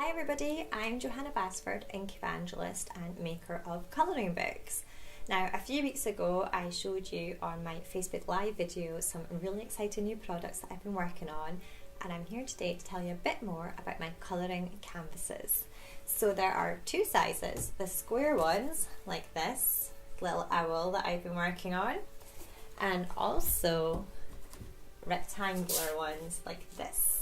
Hi everybody, I'm Johanna Basford, ink evangelist and maker of colouring books. Now, a few weeks ago I showed you on my Facebook Live video some really exciting new products that I've been working on, and I'm here today to tell you a bit more about my colouring canvases. So there are two sizes, the square ones like this little owl that I've been working on, and also rectangular ones like this.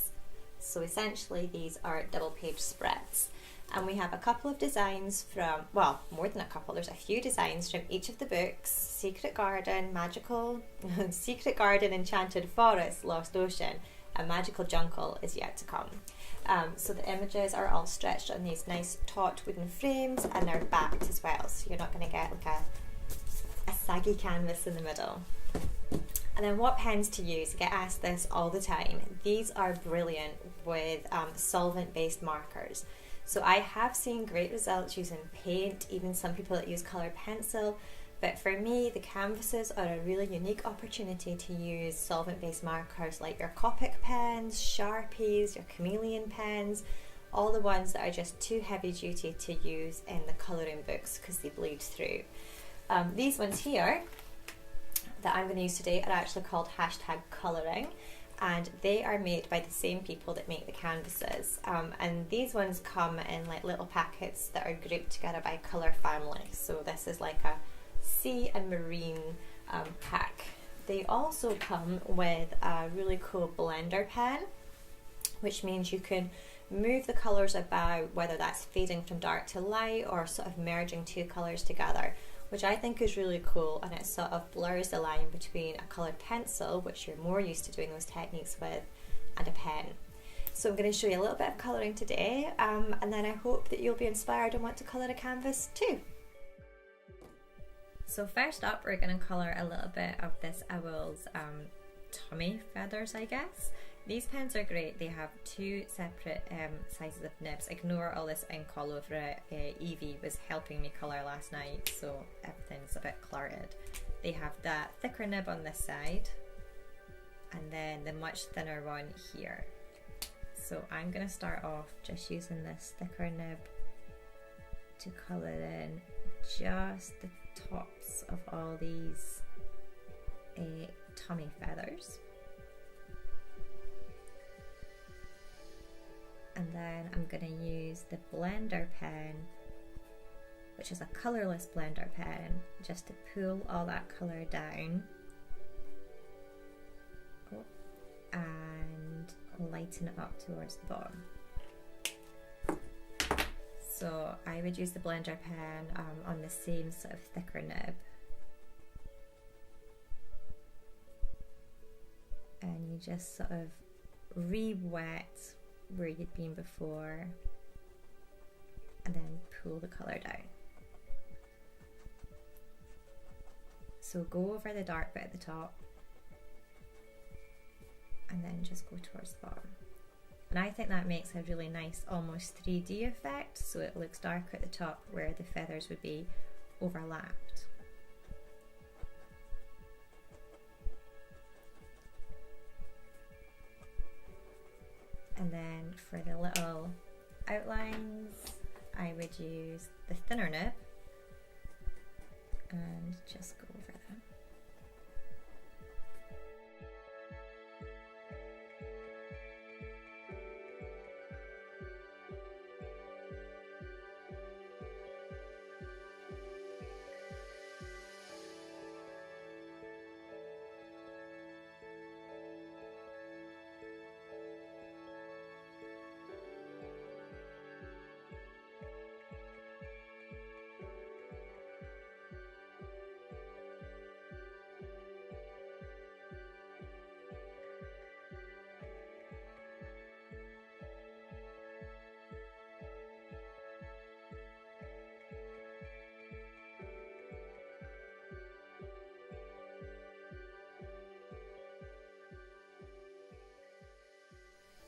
So essentially these are double page spreads, and we have a couple of designs from, well, more than a couple, there's a few designs from each of the books: Secret Garden, Magical, Secret Garden, Enchanted Forest, Lost Ocean, and Magical Jungle is yet to come. So the images are all stretched on these nice taut wooden frames, and they're backed as well, so you're not going to get like a saggy canvas in the middle. And then what pens to use? I get asked this all the time. These are brilliant with solvent-based markers. So I have seen great results using paint, even some people that use coloured pencil, but for me the canvases are a really unique opportunity to use solvent-based markers like your Copic pens, Sharpies, your Chameleon pens, all the ones that are just too heavy duty to use in the colouring books because they bleed through. These ones here that I'm going to use today are actually called #colouring, and they are made by the same people that make the canvases, and these ones come in like little packets that are grouped together by colour family. So this is like a sea and marine pack. They also come with a really cool blender pen, which means you can move the colours about, whether that's fading from dark to light or sort of merging two colours together, which I think is really cool, and it sort of blurs the line between a coloured pencil, which you're more used to doing those techniques with, and a pen. So I'm going to show you a little bit of colouring today, and then I hope that you'll be inspired and want to colour a canvas too. So first up, we're going to colour a little bit of this owl's tummy feathers, I guess. These pens are great. They have two separate sizes of nibs. Ignore all this ink all over it. Evie was helping me colour last night, so everything's a bit cluttered. They have that thicker nib on this side, and then the much thinner one here. So I'm going to start off just using this thicker nib to colour in just the tops of all these tummy feathers. And then I'm going to use the blender pen, which is a colourless blender pen, just to pull all that colour down and lighten it up towards the bottom. So I would use the blender pen on the same sort of thicker nib, and you just sort of re-wet where you'd been before, and then pull the colour down. So go over the dark bit at the top, and then just go towards the bottom. And I think that makes a really nice almost 3D effect, so it looks darker at the top where the feathers would be overlapped. And then for the little outlines, I would use the thinner nib and just go over them.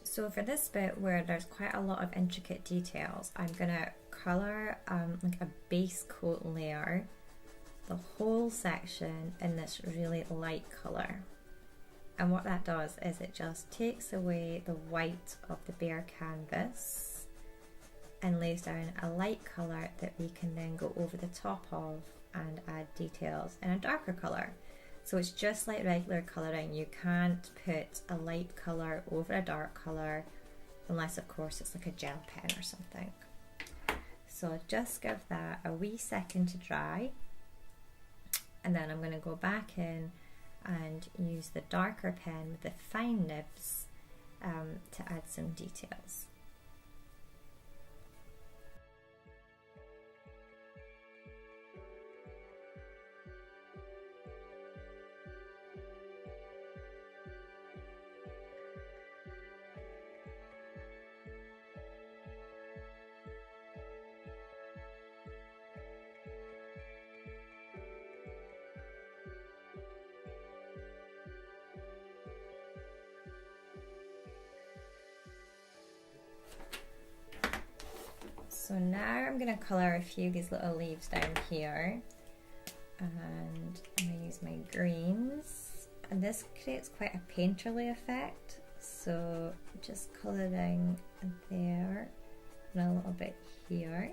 So for this bit where there's quite a lot of intricate details, I'm going to colour like a base coat layer, the whole section in this really light colour. And what that does is it just takes away the white of the bare canvas and lays down a light colour that we can then go over the top of and add details in a darker colour. So it's just like regular colouring. You can't put a light colour over a dark colour unless of course it's like a gel pen or something. So just give that a wee second to dry, and then I'm going to go back in and use the darker pen with the fine nibs to add some details. So now I'm going to colour a few of these little leaves down here, and I'm going to use my greens, and this creates quite a painterly effect, so just colouring there and a little bit here,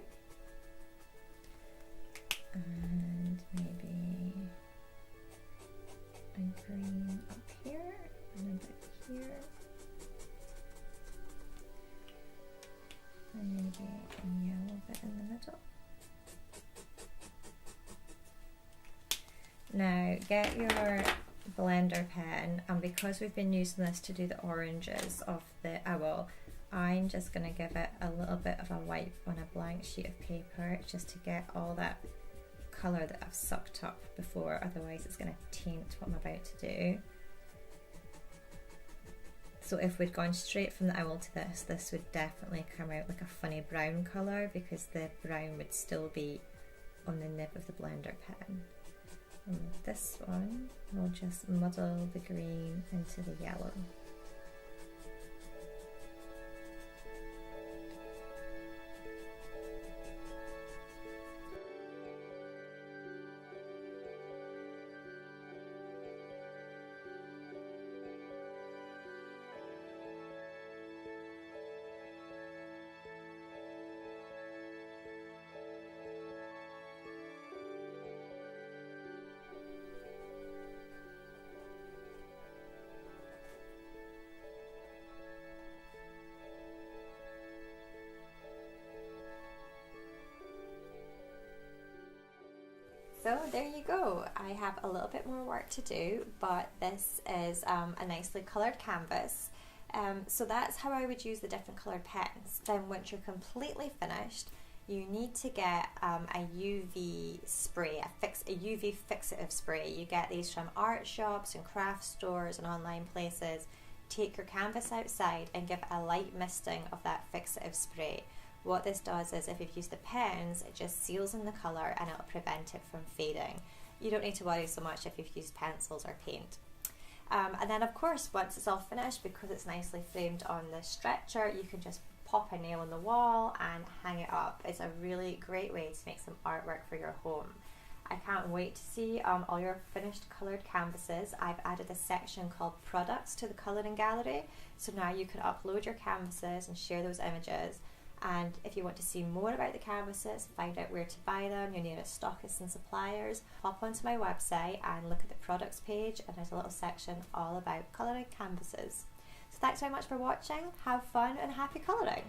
and maybe a green up here and a bit here. And maybe a yellow bit in the middle. Now get your blender pen, and because we've been using this to do the oranges of the owl, I'm just going to give it a little bit of a wipe on a blank sheet of paper just to get all that colour that I've sucked up before, otherwise it's going to taint what I'm about to do. So if we'd gone straight from the owl to this would definitely come out like a funny brown colour, because the brown would still be on the nib of the blender pen. And with this one, we'll just muddle the green into the yellow. So there you go. I have a little bit more work to do, but this is a nicely coloured canvas. So that's how I would use the different coloured pens. Then once you're completely finished, you need to get a UV spray, a UV fixative spray. You get these from art shops and craft stores and online places. Take your canvas outside and give it a light misting of that fixative spray. What this does is, if you've used the pens, it just seals in the colour and it'll prevent it from fading. You don't need to worry so much if you've used pencils or paint. And then of course, once it's all finished, because it's nicely framed on the stretcher, you can just pop a nail on the wall and hang it up. It's a really great way to make some artwork for your home. I can't wait to see all your finished coloured canvases. I've added a section called products to the colouring gallery, so now you can upload your canvases and share those images. And if you want to see more about the canvases, find out where to buy them, your nearest stockists and suppliers, hop onto my website and look at the products page, and there's a little section all about colouring canvases. So thanks very much for watching, have fun and happy colouring!